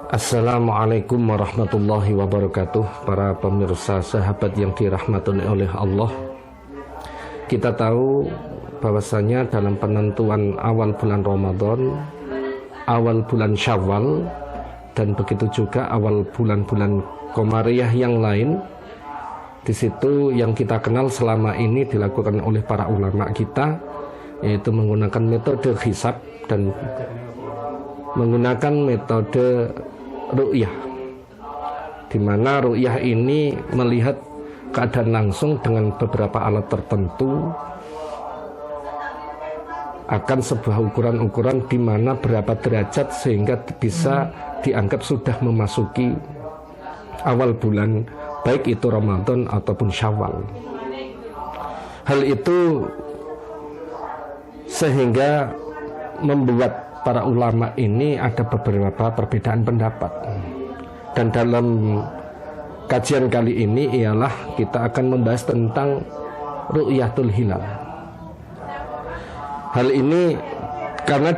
Assalamualaikum warahmatullahi wabarakatuh. Para pemirsa sahabat yang dirahmati oleh Allah, kita tahu bahwasanya dalam penentuan awal bulan Ramadan, awal bulan Syawal, dan begitu juga awal bulan-bulan Qamariyah yang lain, di situ yang kita kenal selama ini dilakukan oleh para ulama kita, yaitu menggunakan metode hisab dan menggunakan metode ru'yah, di mana ru'yah ini melihat keadaan langsung dengan beberapa alat tertentu akan sebuah ukuran-ukuran di mana berapa derajat sehingga bisa dianggap sudah memasuki awal bulan, baik itu Ramadan ataupun Syawal. Hal itu sehingga membuat para ulama ini ada beberapa perbedaan pendapat, dan dalam kajian kali ini ialah kita akan membahas tentang ru'yatul hilal. Hal ini karena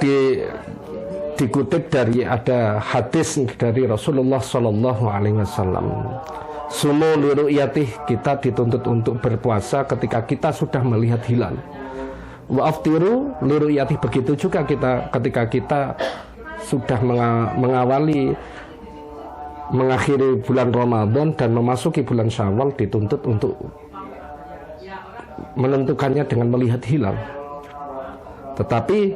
dikutip dari ada hadis dari Rasulullah Shallallahu Alaihi Wasallam, sumu li ru'yatih, kita dituntut untuk berpuasa ketika kita sudah melihat hilal. Wa aftiru li ru'yatih, begitu juga kita ketika kita sudah mengakhiri bulan Ramadan dan memasuki bulan Syawal, dituntut untuk menentukannya dengan melihat hilal. Tetapi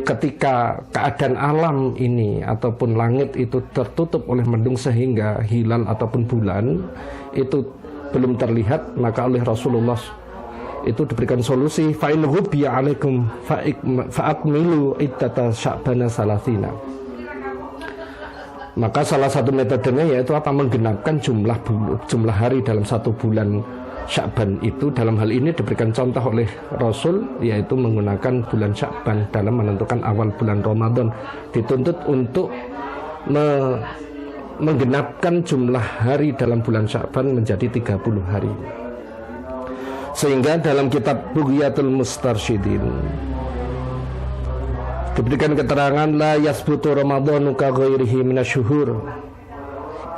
ketika keadaan alam ini ataupun langit itu tertutup oleh mendung sehingga hilal ataupun bulan itu belum terlihat, maka oleh Rasulullah itu diberikan solusi, fa in ghubbiya 'alaikum fa'akmilu iddata sya'bana salatina. Maka salah satu metodenya yaitu apa? Menggenapkan jumlah hari dalam satu bulan Sya'ban itu. Dalam hal ini diberikan contoh oleh Rasul, yaitu menggunakan bulan Sya'ban dalam menentukan awal bulan Ramadan. Dituntut untuk menggenapkan jumlah hari dalam bulan Sya'ban menjadi 30 hari. Sehingga dalam kitab Bughyatul Mustarsyidin diberikan keterangan, la yasbutu ramadhanu ka ghairihi minasyuhur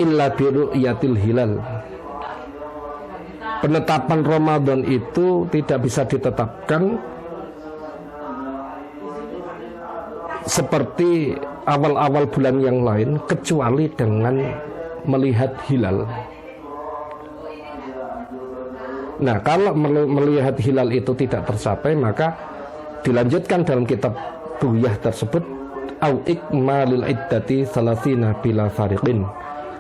illa bi ru'yatil hilal. Penetapan Ramadan itu tidak bisa ditetapkan seperti awal-awal bulan yang lain kecuali dengan melihat hilal. Nah, kalau melihat hilal itu tidak tercapai, maka dilanjutkan dalam kitab Bughyah tersebut, au ikmalil iddati salasina bila fariqin,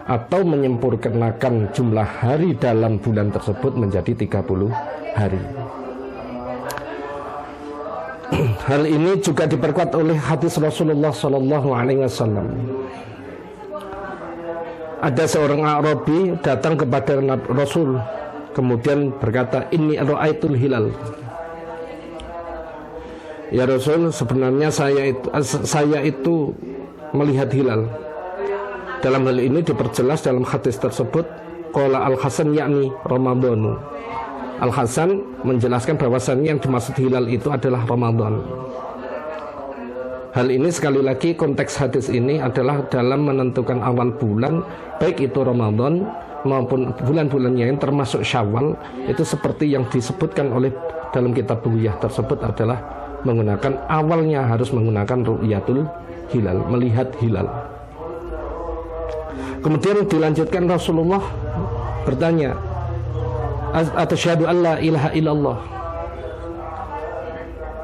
atau menyempurnakan jumlah hari dalam bulan tersebut menjadi 30 hari. Hal ini juga diperkuat oleh hadis Rasulullah Shallallahu Alaihi Wasallam. Ada seorang Arabi datang kepada Rasul, kemudian berkata, inni ra'aitul hilal. Ya Rasul, sebenarnya saya itu melihat hilal. Dalam hal ini diperjelas dalam hadis tersebut, qala Al-Hasan yakni Ramadhanu. Al-Hasan menjelaskan bahwasannya yang dimaksud hilal itu adalah Ramadan. Hal ini sekali lagi konteks hadis ini adalah dalam menentukan awal bulan, baik itu Ramadan maupun bulan-bulan yang termasuk Syawal, itu seperti yang disebutkan oleh dalam kitab Bughyah tersebut adalah menggunakan, awalnya harus menggunakan ru'yatul hilal, melihat hilal. Kemudian dilanjutkan, Rasulullah bertanya, asyhadu an la ilaha illallah.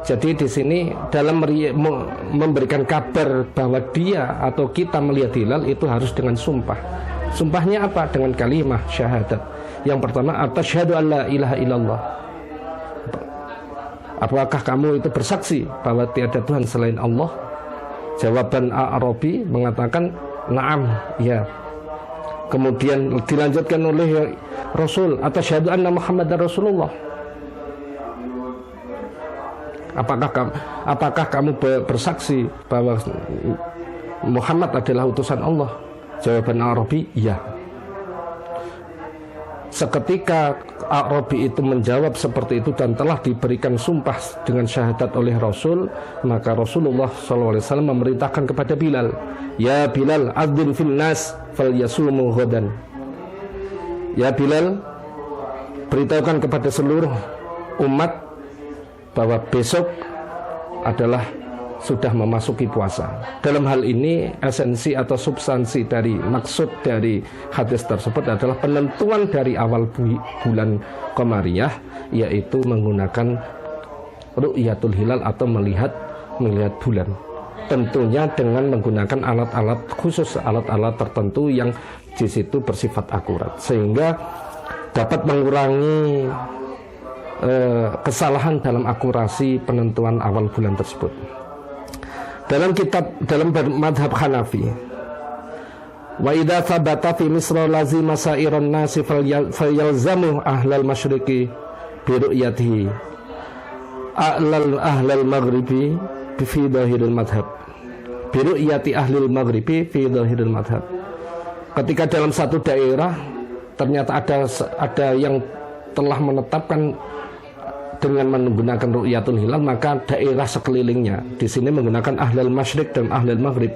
Jadi di sini dalam memberikan kabar bahwa dia atau kita melihat hilal itu harus dengan sumpah. Sumpahnya apa? Dengan kalimah syahadat. Yang pertama, asyhadu an la ilaha illallah. Apakah kamu itu bersaksi bahwa tiada Tuhan selain Allah? Jawaban Arabi mengatakan, na'am, ya. Kemudian dilanjutkan oleh Rasul, asyhadu anna Muhammadar Rasulullah. Apakah kamu bersaksi bahwa Muhammad adalah utusan Allah? Jawaban Arabi, ya. Seketika A'rabi itu menjawab seperti itu dan telah diberikan sumpah dengan syahadat oleh Rasul, maka Rasulullah SAW memerintahkan kepada Bilal, ya Bilal, adzin fil nas falyasumu ghadan. Ya Bilal, beritahukan kepada seluruh umat bahwa besok adalah sudah memasuki puasa. Dalam hal ini esensi atau substansi dari maksud dari hadis tersebut adalah penentuan dari awal bulan Qamariyah, yaitu menggunakan ru'yatul hilal atau melihat bulan. Tentunya dengan menggunakan alat-alat khusus, alat-alat tertentu yang di situ bersifat akurat, sehingga dapat mengurangi kesalahan dalam akurasi penentuan awal bulan tersebut. Dalam madhab Hanafi, wa idza thabata fi misra lazima sa'iran nasi falyalzamu ahlal masyriqi bi ru'yatihi ahlal maghribi fi dhahiril madhab bi ru'yati ahlil maghribi fi dhahiril madhab. Ketika dalam satu daerah ternyata ada yang telah menetapkan dengan menggunakan ru'yatul hilal, maka daerah sekelilingnya di sini menggunakan ahlul masyriq dan ahlul maghrib,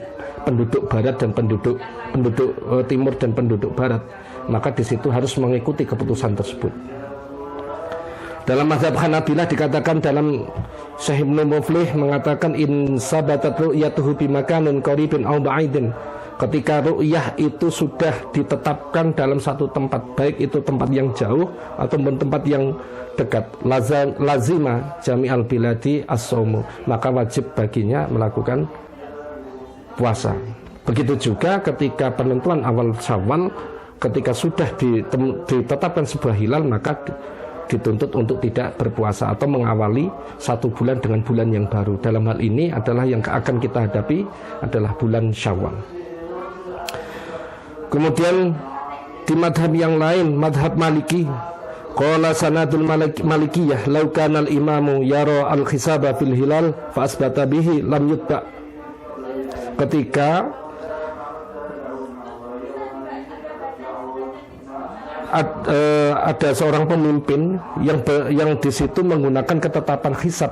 penduduk barat dan penduduk timur dan penduduk barat, maka di situ harus mengikuti keputusan tersebut. Dalam mazhab Hanabilah dikatakan dalam Syekh Ibnu Muflih mengatakan in sabatat ru'yatuhu bi makanin qaribin aw ba'idin, ketika ru'yah itu sudah ditetapkan dalam satu tempat, baik itu tempat yang jauh ataupun tempat yang dekat, lazima jami'al biladi as-saumu, maka wajib baginya melakukan puasa. Begitu juga ketika penentuan awal Syawal, ketika sudah ditetapkan sebuah hilal, maka dituntut untuk tidak berpuasa atau mengawali satu bulan dengan bulan yang baru. Dalam hal ini adalah yang akan kita hadapi adalah bulan Syawal. Kemudian di madhab yang lain, madhab Maliki, qala sanadul malikiyah law kana al imamu yara al khisaba fil hilal fa asbata bihi lam yutba. Ketika ada seorang pemimpin yang di situ menggunakan ketetapan hisab,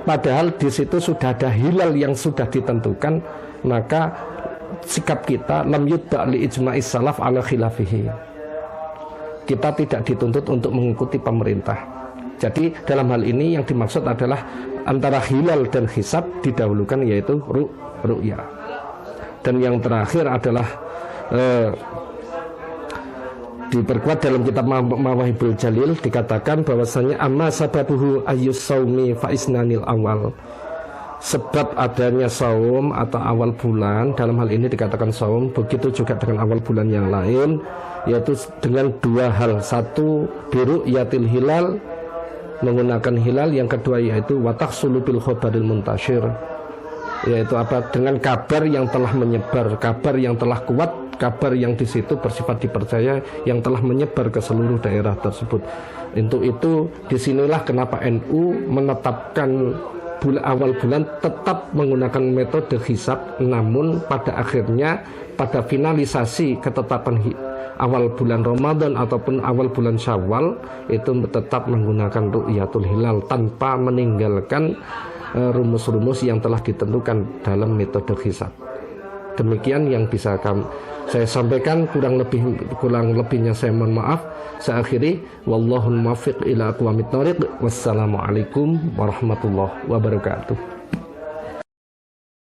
padahal di situ sudah ada hilal yang sudah ditentukan, maka sikap kita lam yutba li ijma'is salaf ala khilafihi. Kita tidak dituntut untuk mengikuti pemerintah. Jadi dalam hal ini yang dimaksud adalah antara hilal dan hisab didahulukan, yaitu ru'ya. Dan yang terakhir adalah diperkuat dalam kitab Mawahibul Jalil, dikatakan bahwasanya amma sababuhu ayyus saumi fa isnanil awal. Sebab adanya saum atau awal bulan, dalam hal ini dikatakan saum, begitu juga dengan awal bulan yang lain, yaitu dengan dua hal. Satu, biru yatil hilal, menggunakan hilal. Yang kedua yaitu watahsulu bil khobaril muntashir, yaitu apa? Dengan kabar yang telah menyebar, kabar yang telah kuat, kabar yang di situ bersifat dipercaya, yang telah menyebar ke seluruh daerah tersebut. Untuk itu disinilah kenapa NU menetapkan awal bulan tetap menggunakan metode hisab, namun pada akhirnya pada finalisasi ketetapan awal bulan Ramadan ataupun awal bulan Syawal itu tetap menggunakan ru'yatul hilal tanpa meninggalkan rumus-rumus yang telah ditentukan dalam metode hisab. Demikian yang bisa saya sampaikan, kurang lebihnya saya mohon maaf. Saya akhiri, wallahul muwaffiq ila aqwamit thoriq. Wassalamualaikum warahmatullahi wabarakatuh.